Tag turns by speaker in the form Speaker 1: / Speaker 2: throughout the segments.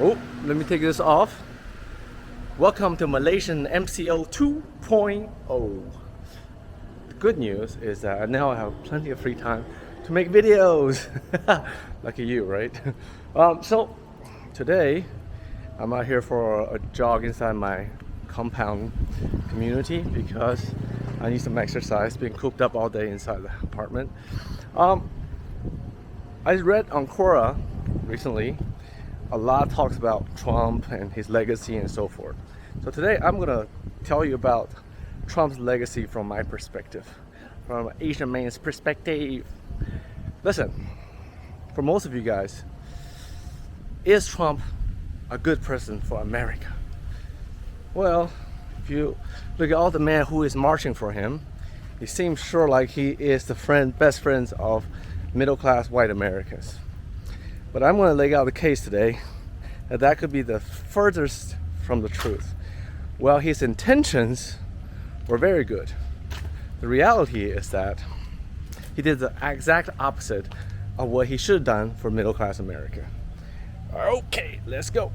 Speaker 1: Oh, let me take this off. Welcome to Malaysian MCO 2.0. The good news is that now I have plenty of free time to make videos. Lucky you, right? So today I'm out here for a jog inside my compound community because I need some exercise, being cooped up all day inside the apartment. I read on Quora recently a lot talks about Trump and his legacy and so forth. So today I'm gonna tell you about Trump's legacy from my perspective, from an Asian man's perspective. Listen, for most of you guys, is Trump a good person for America? Well, if you look at all the men who is marching for him, he seems sure like he is the best friends of middle-class white Americans. But I'm going to lay out the case today that could be the furthest from the truth. Well, his intentions were very good. The reality is that he did the exact opposite of what he should have done for middle-class America. Okay, let's go.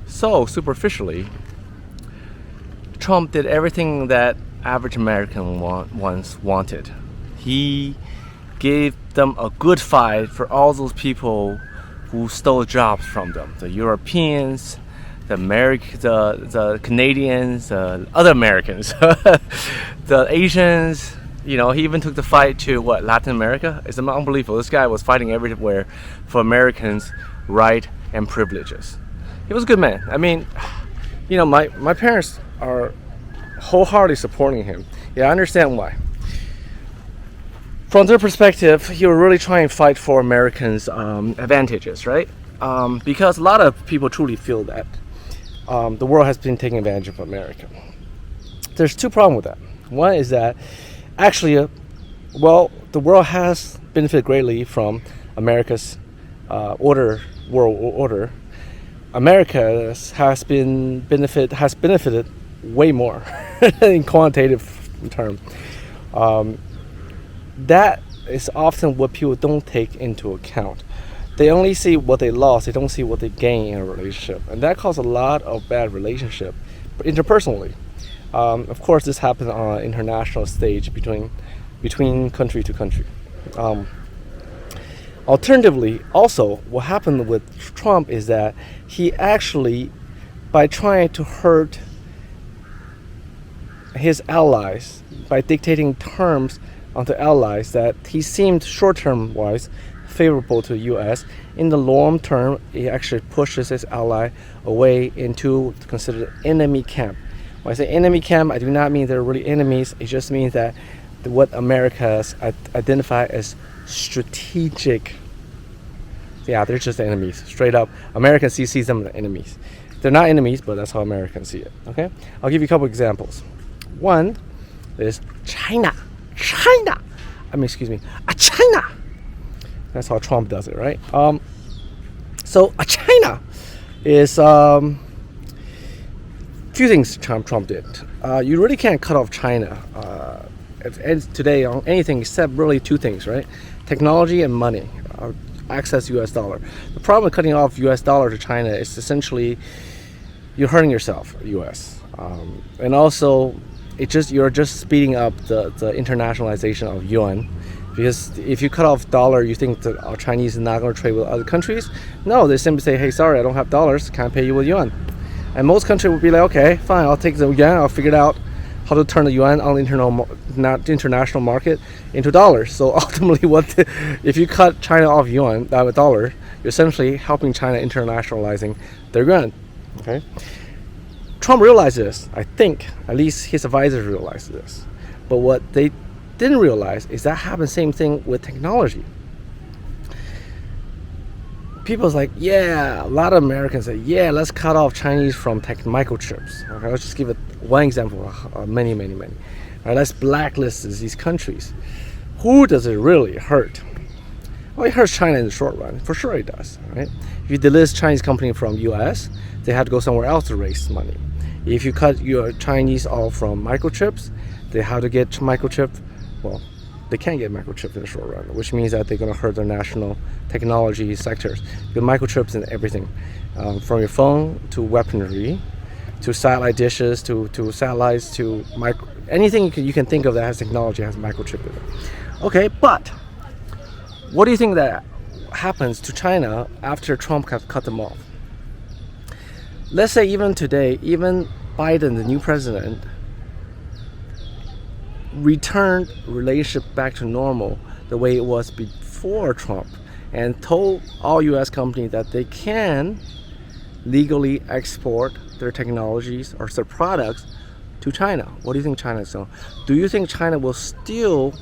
Speaker 1: So, superficially, Trump did everything that average American once wanted. He gave them a good fight for all those people who stole jobs from them. The Europeans, the Canadians, other Americans, the Asians. You know, he even took the fight to Latin America. It's unbelievable. This guy was fighting everywhere for Americans' right and privileges. He was a good man. I mean, you know, my parents are wholeheartedly supporting him. Yeah, I understand why. From their perspective, he was really trying to fight for Americans' advantages, right? Because a lot of people truly feel that the world has been taking advantage of America. There's two problems with that. One is that actually, the world has benefited greatly from America's world order. America has benefited way more in quantitative terms. That is often what people don't take into account. They only see what they lost, they don't see what they gain in a relationship. And that causes a lot of bad relationship, interpersonally. Of course, this happens on an international stage between country to country. Alternatively, also, what happened with Trump is that he actually, by trying to hurt his allies, by dictating terms onto allies that he seemed short-term wise favorable to the U.S., in the long term, he actually pushes his ally away into considered enemy camp. When I say enemy camp, I do not mean they're really enemies. It just means that what America has identified as strategic. Yeah, they're just enemies. Straight up, Americans see them as enemies. They're not enemies, but that's how Americans see it. Okay, I'll give you a couple examples. One is China. China. That's how Trump does it, right? So China is few things Trump did. You really can't cut off China today on anything except really two things, right? Technology and money. Access U.S. dollar. The problem with cutting off U.S. dollar to China is essentially you're hurting yourself, U.S. And also you're just speeding up the internationalization of yuan, because if you cut off dollar, you think that our Chinese are not going to trade with other countries. No, they simply say, hey, sorry, I don't have dollars, can't pay you with yuan. And most countries would be like, okay, fine, I'll take the yuan, I'll figure out how to turn the yuan on the international market into dollars. So ultimately, if you cut China off yuan, with dollar, you're essentially helping China internationalizing their yuan. Okay. Trump realized this. I think at least his advisors realized this. But what they didn't realize is that happened same thing with technology. People's like, yeah, a lot of Americans say, yeah, let's cut off Chinese from microchips. Okay, let's just give it one example of many. All right, let's blacklist these countries. Who does it really hurt? Well, it hurts China in the short run. For sure it does. Right? If you delist Chinese company from U.S., they have to go somewhere else to raise money. If you cut your Chinese off from microchips, they have to get microchip, they can't get microchipped in the short run, which means that they're going to hurt their national technology sectors. The microchips in everything, from your phone to weaponry, to satellite dishes, to satellites, to anything you can think of that has technology has a microchip in it. Okay, but what do you think that happens to China after Trump cut them off? Let's say even today, even Biden, the new president, returned relationship back to normal the way it was before Trump, and told all U.S. companies that they can legally export their technologies or their products to China. What do you think China is doing? Do you think China will still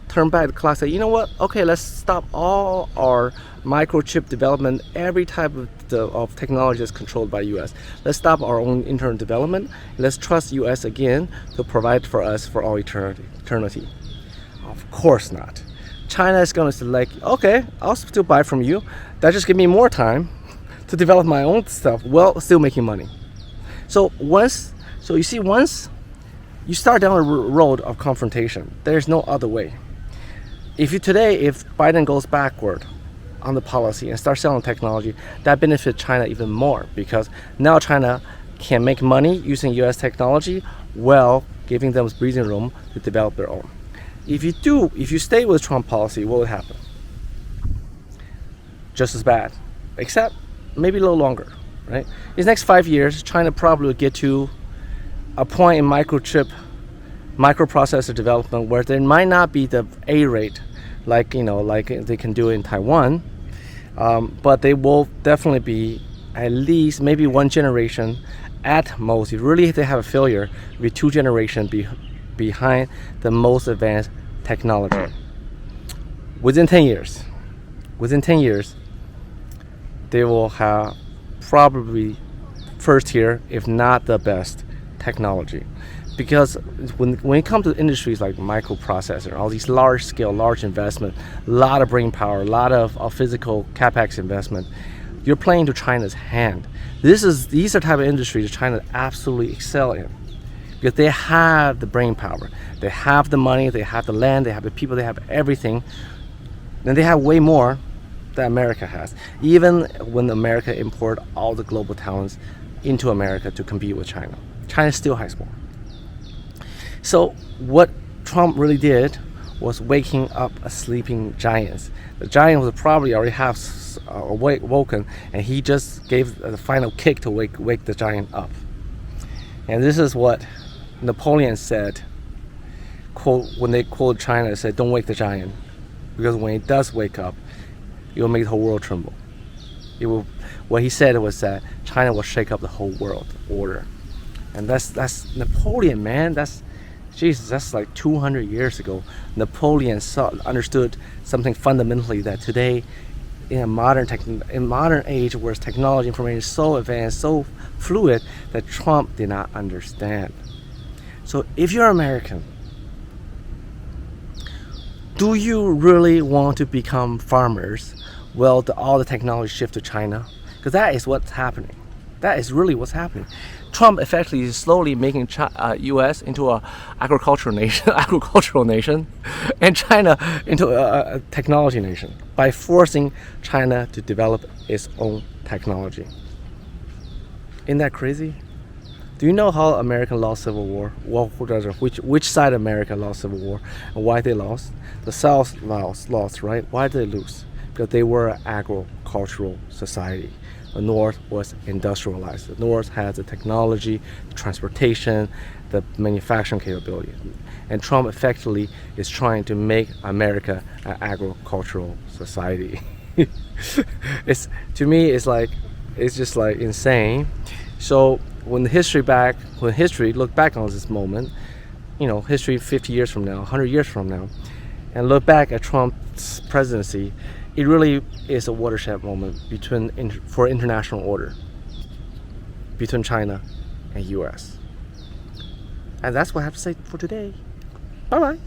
Speaker 1: turn back the clock, say, you know what, okay, let's stop all our microchip development, every type of technology is controlled by US. Let's stop our own internal development. Let's trust US again to provide for us for all eternity. Of course not. China is going to say, like, okay, I'll still buy from you. That just give me more time to develop my own stuff while still making money. So once you start down a road of confrontation, there's no other way. If Biden goes backward on the policy and starts selling technology, that benefits China even more, because now China can make money using US technology while giving them breathing room to develop their own. If you stay with Trump policy, what would happen? Just as bad, except maybe a little longer, right? In the next 5 years, China probably will get to a point in microprocessor development where there might not be the A rate like they can do in Taiwan, but they will definitely be at least maybe one generation at most. If really they have a failure, it'll be 2 generations behind the most advanced technology. Within 10 years, they will have probably first tier, if not the best technology. Because when it comes to industries like microprocessor, all these large scale, large investment, a lot of brain power, a lot of physical capex investment, you're playing to China's hand. These are type of industries that China absolutely excel in, because they have the brain power, they have the money, they have the land, they have the people, they have everything, and they have way more than America has. Even when America import all the global talents into America to compete with China, China still has more. So what Trump really did was waking up a sleeping giant. The giant was probably already half woken, and he just gave the final kick to wake the giant up. And this is what Napoleon said, quote, when they quoted China, said, "Don't wake the giant, because when it does wake up, it will make the whole world tremble." What he said was that China will shake up the whole world order. And that's Napoleon, man. That's like 200 years ago. Napoleon understood something fundamentally that today, in a modern age where technology information is so advanced, so fluid, that Trump did not understand. So if you're American, do you really want to become farmers? Well, all the technology shift to China, because that is what's happening. That is really what's happening. Trump effectively is slowly making U.S. into a agricultural nation, and China into a technology nation by forcing China to develop its own technology. Isn't that crazy? Do you know how America lost Civil War? Well, which side of America lost Civil War, and why they lost? The South lost, right? Why did they lose? Because they were an agricultural society. The North was industrialized. The North had the technology, the transportation, the manufacturing capability. And Trump effectively is trying to make America an agricultural society. To me, it's just like insane. So when history look back on this moment, history 50 years from now, 100 years from now, and look back at Trump's presidency, it really is a watershed moment for international order between China and US. And that's what I have to say for today. Bye-bye.